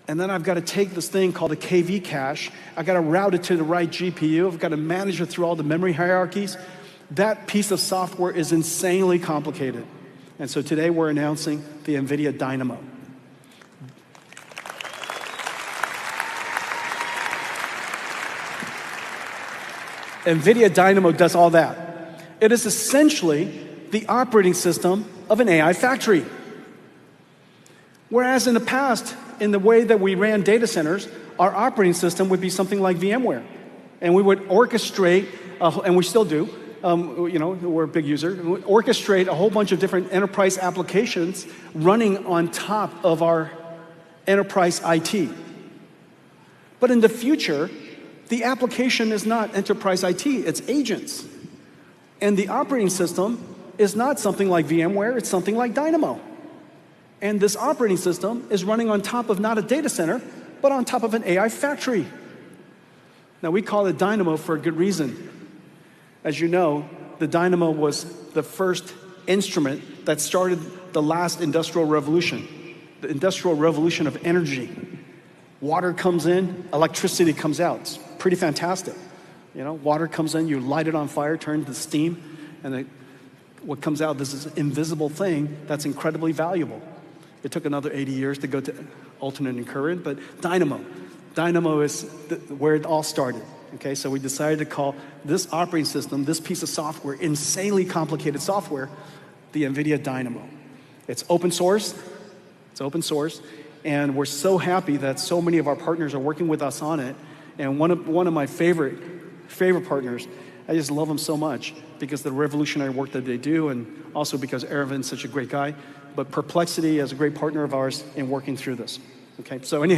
And then I've got to take this thing called a KV cache. I've got to route it to the right GPU. I've got to manage it through all the memory hierarchies. That piece of software is insanely complicated. And so today we're announcing the NVIDIA Dynamo. NVIDIA Dynamo does all that. It is essentially the operating system of an AI factory. Whereas in the past, in the way that we ran data centers, our operating system would be something like VMware. And we would orchestrate, and we still do, we're a big user, we orchestrate a whole bunch of different enterprise applications running on top of our enterprise IT. But in the future, the application is not enterprise IT, it's agents. And the operating system is not something like VMware, it's something like Dynamo. And this operating system is running on top of not a data center, but on top of an AI factory. Now, we call it Dynamo for a good reason. As you know, the Dynamo was the first instrument that started the last industrial revolution, the industrial revolution of energy. Water comes in, electricity comes out. It's pretty fantastic. Water comes in, you light it on fire, turn it to steam, and what comes out is this invisible thing that's incredibly valuable. It took another 80 years to go to alternating current, but Dynamo is where it all started. Okay, so we decided to call this operating system, this piece of software, insanely complicated software, the NVIDIA Dynamo. It's open source, and we're so happy that so many of our partners are working with us on it. And one of my favorite partners, I just love them so much because of the revolutionary work that they do, and also because Aravin's such a great guy. But Perplexity is a great partner of ours in working through this. Okay, so anyhow.